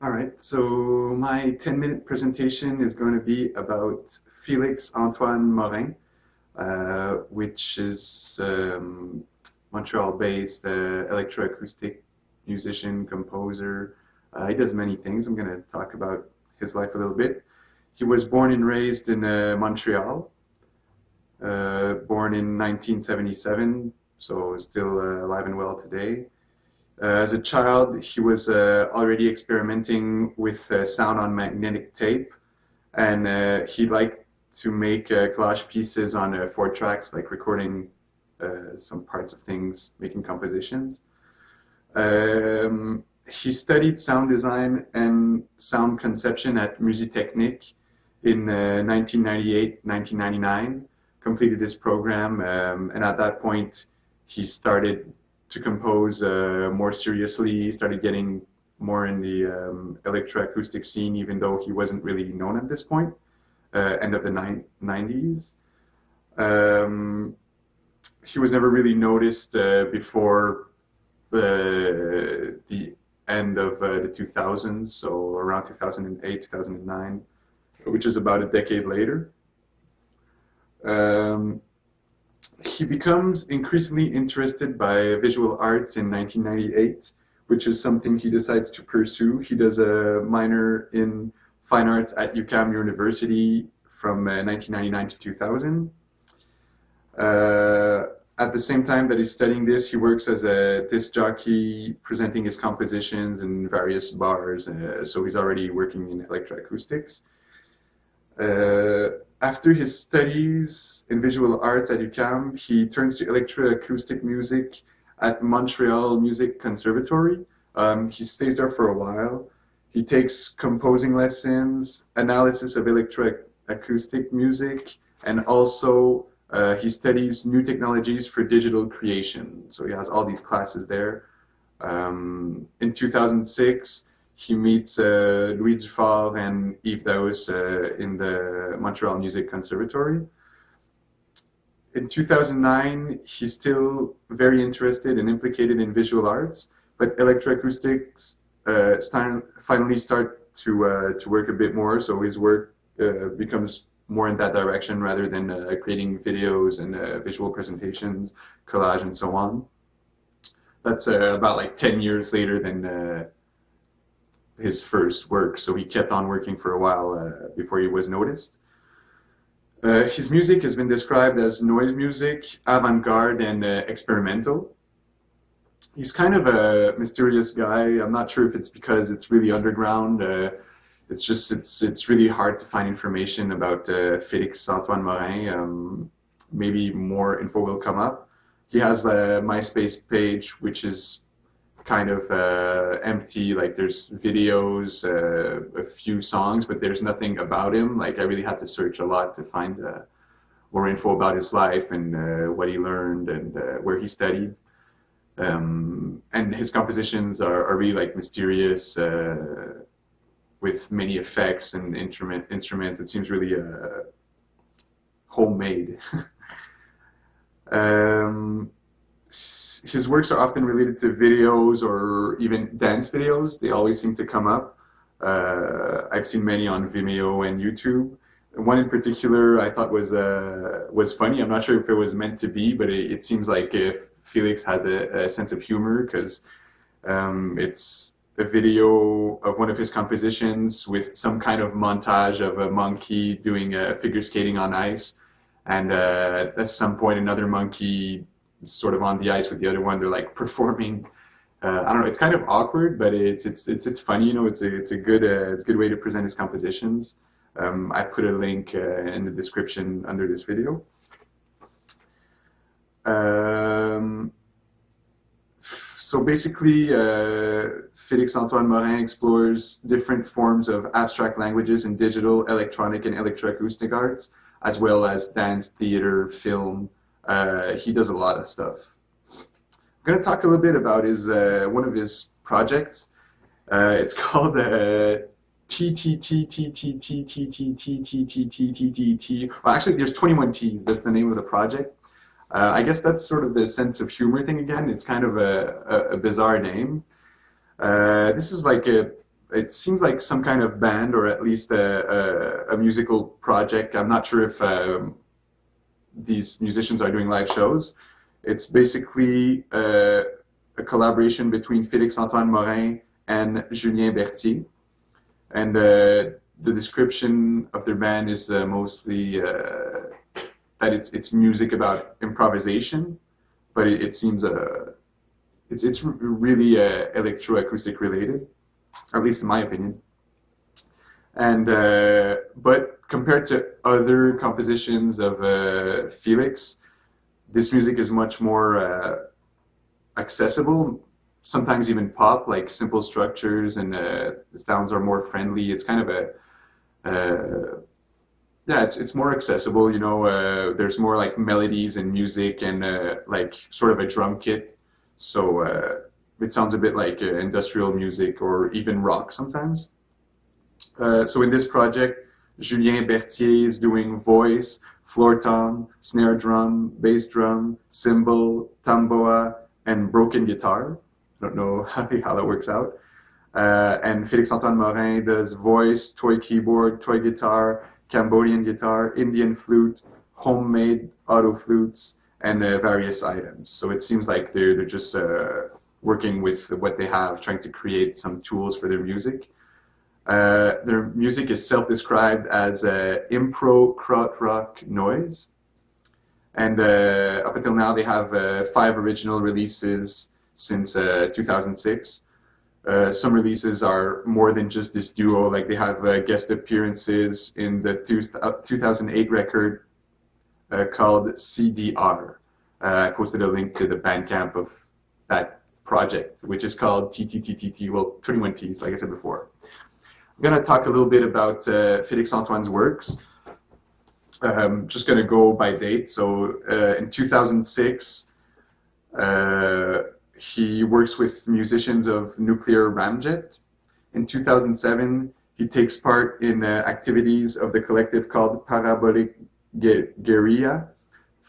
All right, so my 10-minute presentation is going to be about Félix Antoine Morin, which is Montreal-based electroacoustic musician, composer. He does many things. I'm going to talk about his life a little bit. He was born and raised in Montreal, born in 1977, so still alive and well today. As a child, he was already experimenting with sound on magnetic tape, and he liked to make collage pieces on 4 tracks, like recording some parts of things, making compositions. He studied sound design and sound conception at Musitechnique in 1998-1999, completed this program, and at that point he started to compose more seriously, started getting more in the electroacoustic scene, even though he wasn't really known at this point, end of the 90s. He was never really noticed before the end of the 2000s, so around 2008, 2009, which is about a decade later. He becomes increasingly interested by visual arts in 1998, which is something he decides to pursue. He does a minor in fine arts at UQAM University from 1999 to 2000. At the same time that he's studying this, he works as a disc jockey, presenting his compositions in various bars, so he's already working in electroacoustics. After his studies in visual arts at UQAM, he turns to electroacoustic music at Montreal Music Conservatory. He stays there for a while. He takes composing lessons, analysis of electroacoustic music, and also he studies new technologies for digital creation. So he has all these classes there. In 2006, he meets Louis Duval and Yves Daous in the Montreal Music Conservatory. In 2009, he's still very interested and implicated in visual arts, but electroacoustics finally start to work a bit more, so his work becomes more in that direction rather than creating videos and visual presentations, collage, and so on. That's about like 10 years later than his first work, so he kept on working for a while before he was noticed. His music has been described as noise music, avant-garde, and experimental. He's kind of a mysterious guy. I'm not sure if it's because it's really underground. It's really hard to find information about Félix Antoine Morin. Maybe more info will come up. He has a MySpace page, which is kind of empty. Like there's videos, a few songs, but there's nothing about him. Like I really had to search a lot to find more info about his life and what he learned and where he studied. And his compositions are really like mysterious, with many effects and instruments. It seems really homemade. His works are often related to videos or even dance videos. They always seem to come up. I've seen many on Vimeo and YouTube. One in particular I thought was funny. I'm not sure if it was meant to be, but it seems like Félix has a sense of humor, because it's a video of one of his compositions with some kind of montage of a monkey doing figure skating on ice, and at some point another monkey sort of on the ice with the other one. They're like performing. I don't know. It's kind of awkward, but it's funny. You know, it's a good way to present his compositions. I put a link in the description under this video. So basically, Félix Antoine Morin explores different forms of abstract languages in digital, electronic, and electroacoustic arts, as well as dance, theater, film. He does a lot of stuff. I'm going to talk a little bit about his one of his projects. It's called TTTTTTTTTTTTTTT. Well, actually, there's 21 T's. That's the name of the project. I guess that's sort of the sense of humor thing again. It's kind of a bizarre name. This is like a it seems like some kind of band or at least a musical project. I'm not sure if these musicians are doing live shows. It's basically a collaboration between Félix Antoine Morin and Julien Berthier. And the description of their band is mostly that it's music about improvisation, but it seems it's really electroacoustic related, at least in my opinion. And but compared to other compositions of Félix, this music is much more accessible, sometimes even pop, like simple structures, and the sounds are more friendly. It's kind of yeah, it's more accessible, you know. There's more like melodies and music and like sort of a drum kit, so it sounds a bit like industrial music or even rock sometimes. So in this project, Julien Berthier is doing voice, floor tom, snare drum, bass drum, cymbal, tamboa, and broken guitar. I don't know how that works out. And Félix Antoine Morin does voice, toy keyboard, toy guitar, Cambodian guitar, Indian flute, homemade auto flutes, and various items. So it seems like they're just working with what they have, trying to create some tools for their music. Their music is self-described as impro krautrock noise. And up until now, they have 5 original releases since 2006. Some releases are more than just this duo, like they have guest appearances in the 2008 record called CDR. I posted a link to the Bandcamp of that project, which is called TTTTT, well, 21 T's, like I said before. I'm going to talk a little bit about Félix Antoine's works. Just going to go by date. So in 2006, he works with musicians of Nuclear Ramjet. In 2007, he takes part in activities of the collective called Parabolic Guerilla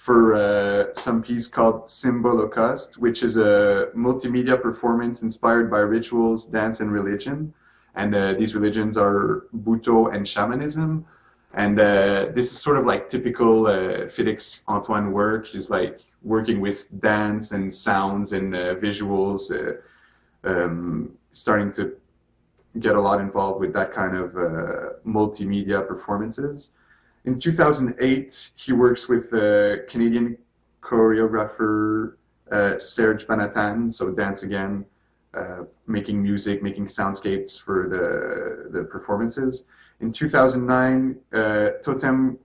for some piece called Symbolocaust, which is a multimedia performance inspired by rituals, dance, and religion. And these religions are Bhutto and shamanism. And this is sort of like typical Félix Antoine work. He's like working with dance and sounds and visuals, starting to get a lot involved with that kind of multimedia performances. In 2008, he works with Canadian choreographer Serge Banatan, so dance again, making music, making soundscapes for the performances. In 2009, Totem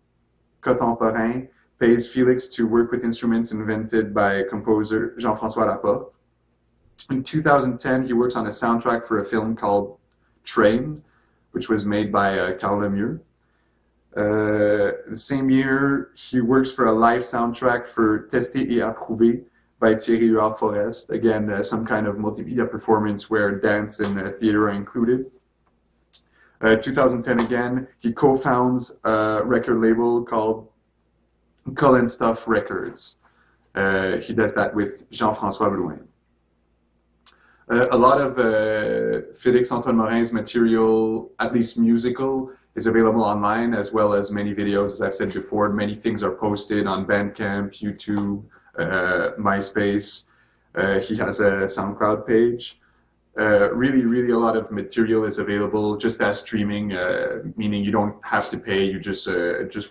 Contemporain pays Félix to work with instruments invented by composer Jean-François Laporte. In 2010, he works on a soundtrack for a film called Train, which was made by Carl Lemieux. The same year, he works for a live soundtrack for Testé et Approuvé by Thierry Huard-Forest. Again, some kind of multimedia performance where dance and theater are included. 2010 again, he co-founds a record label called Cull and Stuff Records. He does that with Jean-François Blouin. A lot of Félix Antoine Morin's material, at least musical, is available online, as well as many videos. As I've said before, many things are posted on Bandcamp, YouTube, MySpace. He has a SoundCloud page. Really a lot of material is available just as streaming, meaning you don't have to pay. You just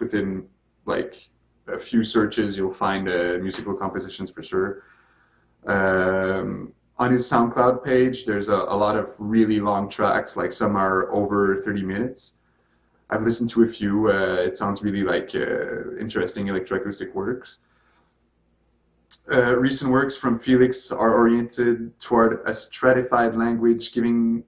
within like a few searches, you'll find musical compositions for sure. On his SoundCloud page, there's a lot of really long tracks, like some are over 30 minutes. I've listened to a few. It sounds really like interesting electroacoustic works. Recent works from Félix are oriented toward a stratified language, giving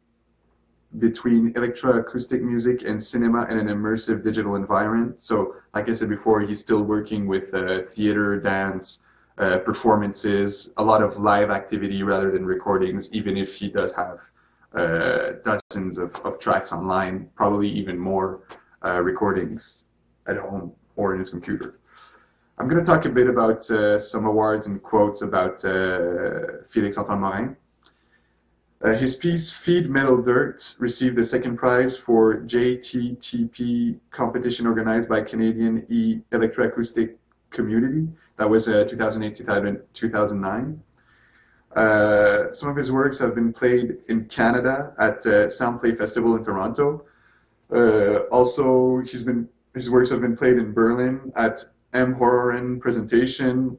between electroacoustic music and cinema and an immersive digital environment. So, like I said before, he's still working with theater, dance, performances, a lot of live activity rather than recordings, even if he does have dozens of tracks online, probably even more recordings at home or in his computer. I'm going to talk a bit about some awards and quotes about Félix Antoine Morin. His piece, Feed Metal Dirt, received the second prize for JTTP competition organized by Canadian Electroacoustic Community. That was 2008-2009. Some of his works have been played in Canada at Soundplay Festival in Toronto. Also, his works have been played in Berlin at M. Hororen Presentation,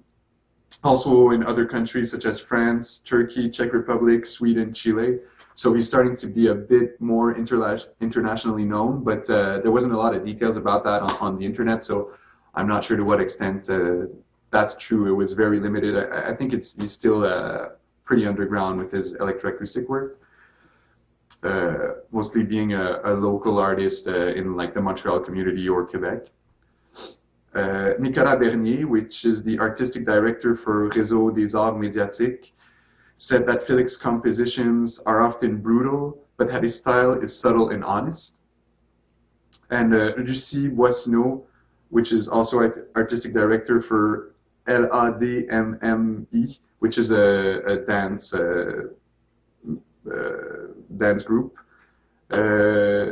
also in other countries such as France, Turkey, Czech Republic, Sweden, Chile. So he's starting to be a bit more internationally known, but there wasn't a lot of details about that on the internet, so I'm not sure to what extent that's true. It was very limited. I think he's still pretty underground with his electroacoustic work, mostly being a local artist in like the Montreal community or Quebec. Nicolas Bernier, which is the artistic director for Réseau des Arts Médiatiques, said that Félix's compositions are often brutal, but that his style is subtle and honest. And Lucie Boisseneau, which is also artistic director for LADMMI, which is a dance group.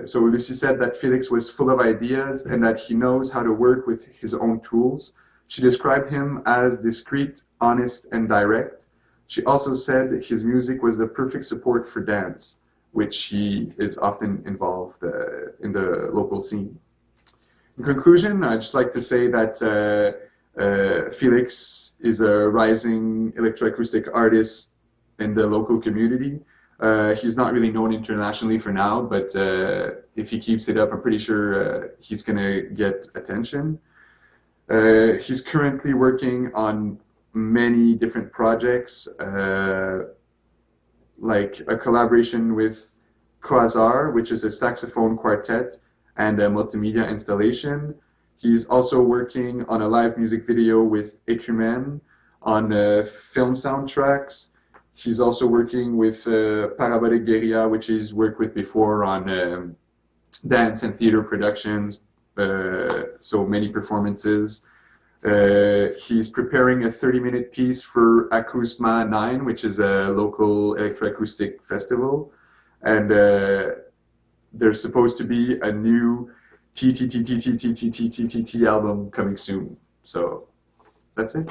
So Lucie said that Félix was full of ideas and that he knows how to work with his own tools. She described him as discreet, honest, and direct. She also said that his music was the perfect support for dance, which he is often involved in the local scene. In conclusion, I'd just like to say that Félix is a rising electroacoustic artist in the local community. He's not really known internationally for now, but if he keeps it up, I'm pretty sure he's going to get attention. He's currently working on many different projects, like a collaboration with Quasar, which is a saxophone quartet and a multimedia installation. He's also working on a live music video with Ecumen, on film soundtracks. He's also working with Parabolic Guerilla, which he's worked with before on dance and theater productions, so many performances. He's preparing a 30-minute piece for Acousma 9, which is a local electroacoustic festival. And there's supposed to be a new TTTTTTTTTT album coming soon. So that's it.